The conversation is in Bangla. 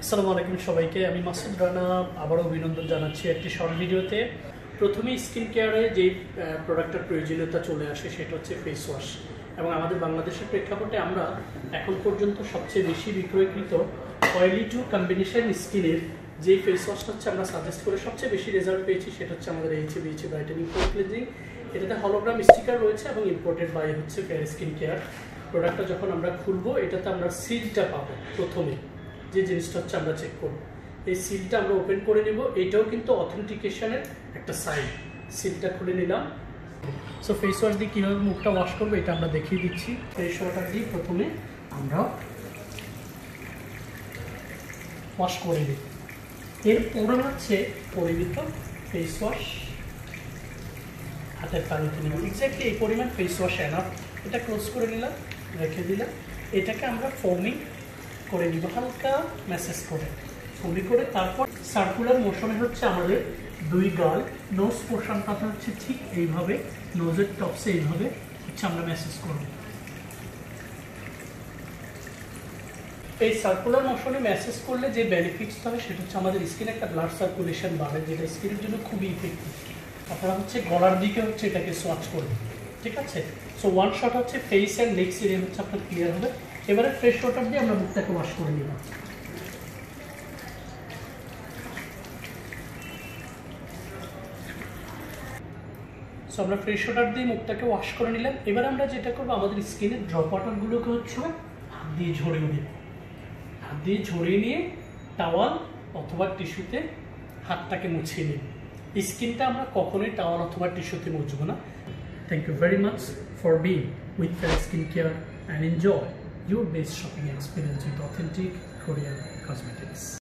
আসসালামু আলাইকুম সবাইকে। আমি মাসুদ রানা আবারও অভিনন্দন জানাচ্ছি একটি শর্ট ভিডিওতে। প্রথমে স্কিন কেয়ারে যে প্রোডাক্টের প্রয়োজনীয়তা চলে আসে সেটা হচ্ছে ফেস ওয়াশ, এবং আমাদের বাংলাদেশের প্রেক্ষাপটে আমরা এখন পর্যন্ত সবচেয়ে বেশি বিক্রয়কৃত অয়েলি টু কম্বিনেশন স্কিনের যে ফেস ওয়াশটা হচ্ছে আমরা সাজেস্ট করে সবচেয়ে বেশি রেজাল্ট পেয়েছি সেটা হচ্ছে আমাদের এইচএবিএইচ ব্রাইটেনিং পোর ক্লিনজিং। এটাতে হলোগ্রাম স্টিকার রয়েছে এবং ইম্পোর্টেড বাই হচ্ছে ফেয়ার স্কিন কেয়ার। প্রোডাক্টটা যখন আমরা খুলবো এটাতে আমরা সিলটা পাবো। প্রথমে যে জিনিসটা হচ্ছে আমরা চেক করবো, এই সিলটা আমরা ওপেন করে নেব। এটাও কিন্তু অথেন্টিকেশনের একটা সাইন। সিলটা খুলে নিলাম। সো ফেস ওয়াশ দিয়ে কীভাবে মুখটা ওয়াশ করবো এটা আমরা দেখিয়ে দিচ্ছি। ফেস ওয়াটার দিয়ে প্রথমে আমরা ওয়াশ করে নিই। এরপরে হচ্ছে পরিমিত ফেস ওয়াশ হাতের পানিতে নিলাম। এক্স্যাক্টলি এই পরিমাণ ফেস ওয়াশ এনাফ। এটা ক্লোজ করে নিলাম, রেখে দিলাম। এটাকে আমরা ফোমিং করে নিব, হালকা ম্যাসেজ করে ফোমিং করে। তারপর সার্কুলার মোশনে হচ্ছে আমাদের দুই গাল নোজ পোর্শনটা হচ্ছে ঠিক এইভাবে, নোজের টপসে এইভাবে হচ্ছে আমরা ম্যাসেজ করব। এই সার্কুলার মোশনে ম্যাসেজ করলে যে বেনিফিটস হবে সেটা হচ্ছে আমাদের স্কিনে একটা ব্লাড সার্কুলেশন বাড়ে, যেটা স্কিনের জন্য খুবই ইফেক্টিভ। আপনারা হচ্ছে গলার দিকে হচ্ছে এটাকে সোয়াচ করবেন, ঠিক আছে? সো ওয়ান শট হচ্ছে ফেস অ্যান্ড নেক্সট এরিয়া হচ্ছে আপনার ক্লিয়ার হবে। এবারে ফ্রেশ ওয়াটার দিয়ে আমরা মুখটাকে ওয়াশ করে নিলাম। সো আমরা ফ্রেশ ওয়াটার দিয়ে মুখটাকে ওয়াশ করে নিলাম। এবার আমরা যেটা করবো, আমাদের স্কিনের ড্রপ ওয়াটারগুলোকে হচ্ছে হাত দিয়ে ঝরিয়ে নেব। হাত দিয়ে ঝরিয়ে নিয়ে টাওয়াল অথবা টিস্যুতে হাতটাকে মুছিয়ে নিব। স্কিনটা আমরা কখনোই টাওয়াল অথবা টিস্যুতে মুছবো না। Thank you very much for being with fair skin care and enjoy your best shopping experience with authentic Korean cosmetics.